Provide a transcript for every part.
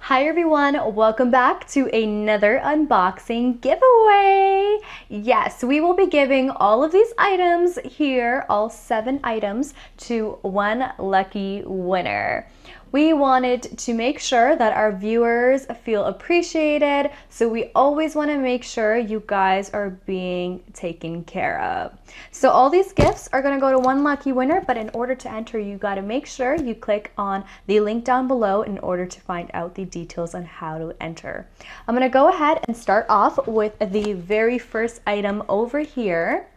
Hi everyone, welcome back to another unboxing giveaway. Yes, we will be giving all of these items here, all 7 items, to one lucky winner. We wanted to make sure that our viewers feel appreciated, so we always want to make sure you guys are being taken care of. So all these gifts are going to go to one lucky winner, but in order to enter, you got to make sure you click on the link down below in order to find out the details on how to enter. I'm going to go ahead and start off with the very first item over here.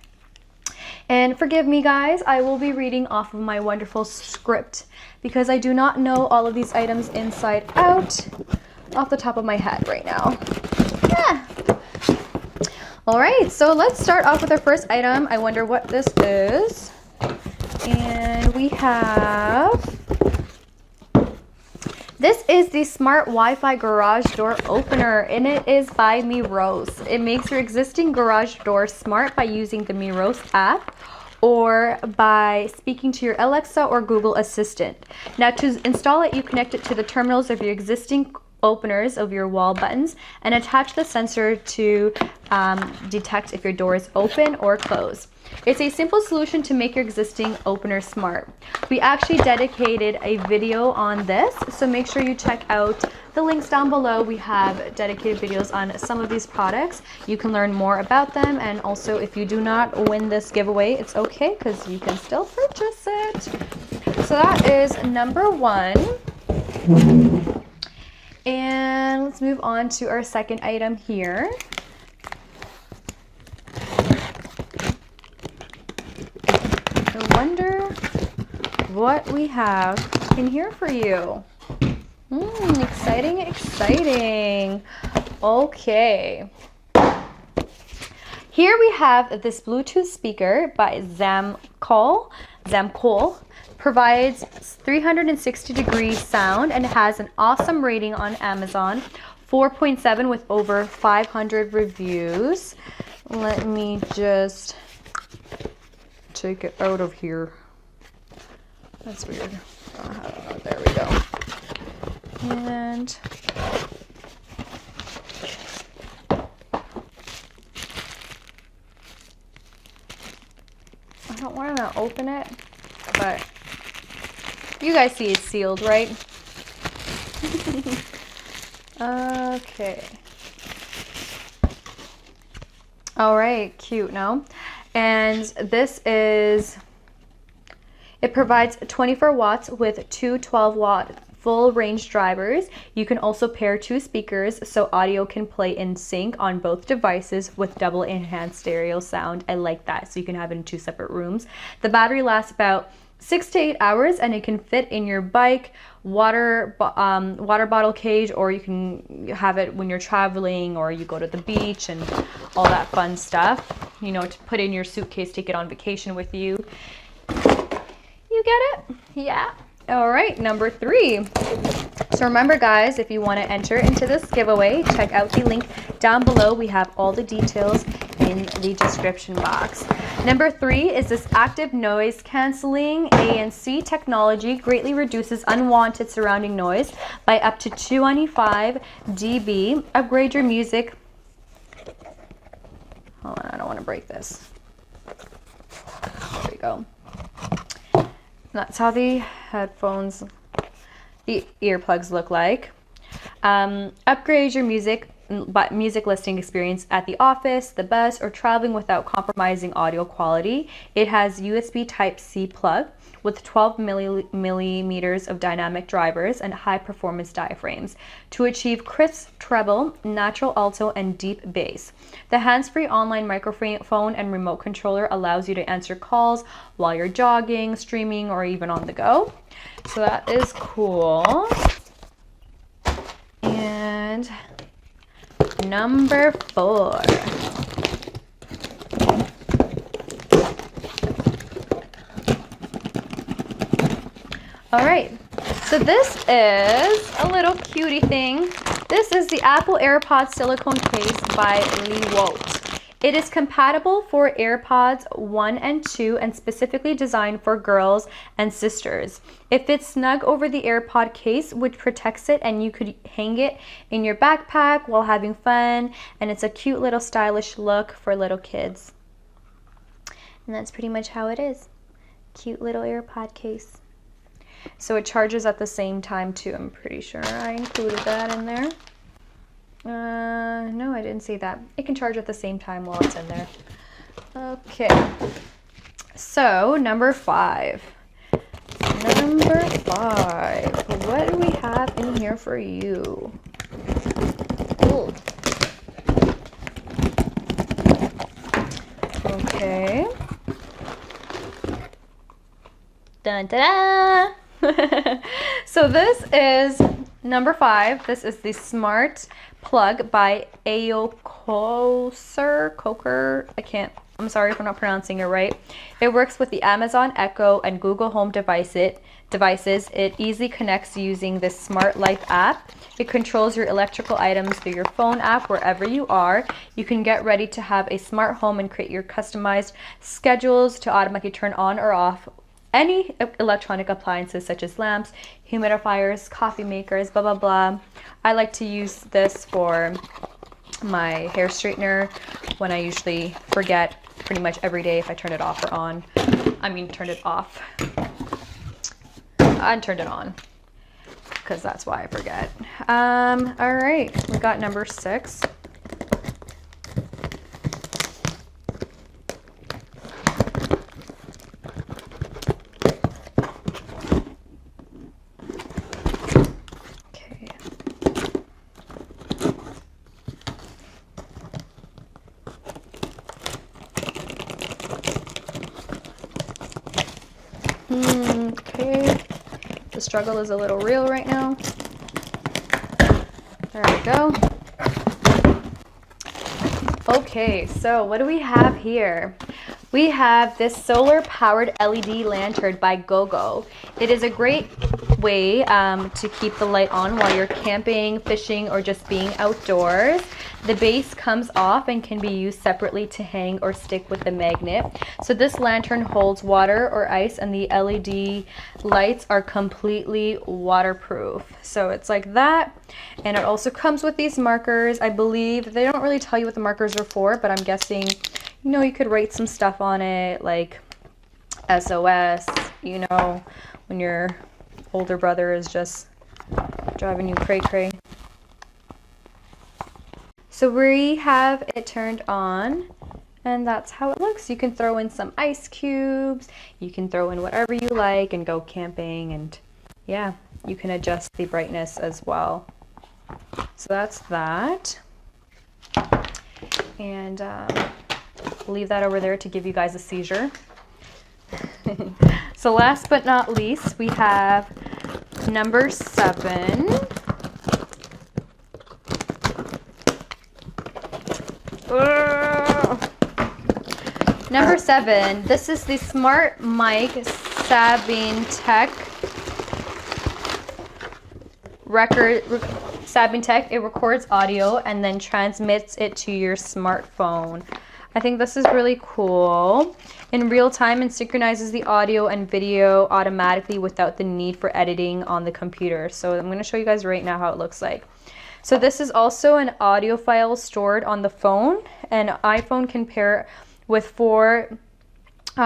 And forgive me guys, I will be reading off of my wonderful script because I do not know all of these items inside out off the top of my head right now. Yeah. All right, so let's start off with our first item. I wonder what this is. And we have... This is the Smart Wi-Fi Garage Door Opener, and it is by Mirose. It makes your existing garage door smart by using the Mirose app or by speaking to your Alexa or Google Assistant. Now to install it, you connect it to the terminals of your existing openers of your wall buttons and attach the sensor to detect if your door is open or closed. It's a simple solution to make your existing opener smart. We actually dedicated a video on this, so make sure you check out the links down below. We have dedicated videos on some of these products. You can learn more about them, and also if you do not win this giveaway, it's okay because you can still purchase it. So that is number 1. And let's move on to our second item here. I wonder what we have in here for you. Exciting, exciting. Okay. Here we have this Bluetooth speaker by Zamcol. Provides 360-degree sound and has an awesome rating on Amazon, 4.7 with over 500 reviews. Let me just take it out of here. That's weird. Oh, there we go. And I don't want to open it, but you guys see it's sealed, right? Okay. All right, cute, no? And this is, it provides 24 watts with 2 12-watt full range drivers. You can also pair 2 speakers so audio can play in sync on both devices with double enhanced stereo sound. I like that, so you can have it in 2 separate rooms. The battery lasts about 6 to 8 hours, and it can fit in your bike, water bottle cage, or you can have it when you're traveling or you go to the beach and all that fun stuff. You know, to put in your suitcase, take it on vacation with you. You get it? Yeah. All right, number 3. So remember guys, if you want to enter into this giveaway, check out the link down below. We have all the details in the description box. Number 3 is this active noise cancelling ANC technology. Greatly reduces unwanted surrounding noise by up to 295 dB. Upgrade your music. Hold on, I don't want to break this. There we go. That's how the headphones, the earplugs look like. Upgrade your music listening experience at the office, the bus, or traveling without compromising audio quality. It has USB Type-C plug with 12 millimeters of dynamic drivers and high performance diaphragms to achieve crisp treble, natural alto, and deep bass. The hands-free online microphone and remote controller allows you to answer calls while you're jogging, streaming, or even on the go. So that is cool. And number 4. All right, so this is a little cutie thing. This is the Apple Earpods silicone case by Lee Wolt. It is compatible for AirPods 1 and 2 and specifically designed for girls and sisters. It fits snug over the AirPod case, which protects it, and you could hang it in your backpack while having fun, and it's a cute little stylish look for little kids. And that's pretty much how it is. Cute little AirPod case. So it charges at the same time too. I'm pretty sure I included that in there. No, I didn't see that. It can charge at the same time while it's in there. Okay. So number 5. Number 5. What do we have in here for you? Ooh. Okay. Dun da da! So this is number 5. This is the Smart Plug by Coker. I'm sorry if I'm not pronouncing it right. It works with the Amazon Echo and Google Home devices. It easily connects using this Smart Life app. It controls your electrical items through your phone app wherever you are. You can get ready to have a smart home and create your customized schedules to automatically turn on or off any electronic appliances such as lamps, humidifiers, coffee makers, blah, blah, blah. I like to use this for my hair straightener when I usually forget pretty much every day if I turn it off or on. I mean, turn it off. I turned it on because that's why I forget. All right, we got number 6. Okay, the struggle is a little real right now. There we go. Okay, so what do we have here? We have this solar powered LED lantern by GoGo. It is a great way to keep the light on while you're camping, fishing, or just being outdoors. The base comes off and can be used separately to hang or stick with the magnet. So this lantern holds water or ice, and the LED lights are completely waterproof. So it's like that, and it also comes with these markers. I believe they don't really tell you what the markers are for, but I'm guessing, you know, you could write some stuff on it like SOS, you know, when your older brother is just driving you cray-cray. So we have it turned on, and that's how it looks. You can throw in some ice cubes, you can throw in whatever you like and go camping, and yeah, you can adjust the brightness as well. So that's that. And leave that over there to give you guys a seizure. So last but not least, we have number 7. Number 7, this is the Smart Mic Sabine Tech Sabine Tech. It records audio and then transmits it to your smartphone. I think this is really cool. In real time, and synchronizes the audio and video automatically without the need for editing on the computer. So I'm going to show you guys right now how it looks like. So this is also an audio file stored on the phone. An iPhone can pair with 4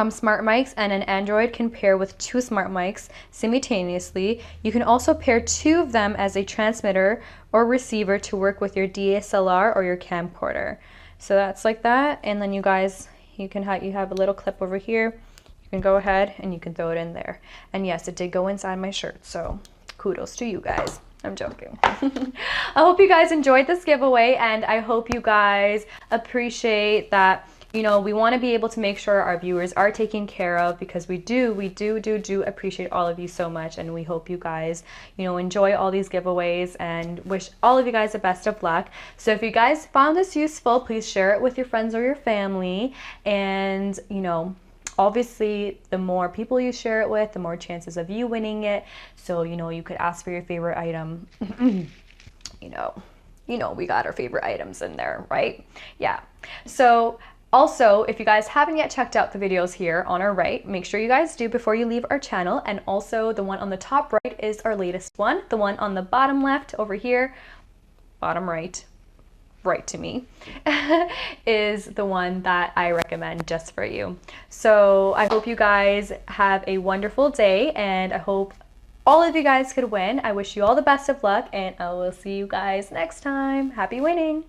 smart mics, and an Android can pair with 2 smart mics simultaneously. You can also pair 2 of them as a transmitter or receiver to work with your DSLR or your camcorder. So that's like that, and then you guys, you have a little clip over here. You can go ahead and you can throw it in there. And yes, it did go inside my shirt, so kudos to you guys. I'm joking. I hope you guys enjoyed this giveaway, and I hope you guys appreciate that. You know, we want to be able to make sure our viewers are taken care of, because we do appreciate all of you so much, and we hope you guys, you know, enjoy all these giveaways, and wish all of you guys the best of luck. So if you guys found this useful, please share it with your friends or your family, and you know, obviously the more people you share it with, the more chances of you winning it. So you know, you could ask for your favorite item. you know, we got our favorite items in there, right? Yeah. So Also, if you guys haven't yet checked out the videos here on our right, make sure you guys do before you leave our channel. And also the one on the top right is our latest one. The one on the bottom left over here, bottom right to me, is the one that I recommend just for you. So I hope you guys have a wonderful day, and I hope all of you guys could win. I wish you all the best of luck, and I will see you guys next time. Happy winning!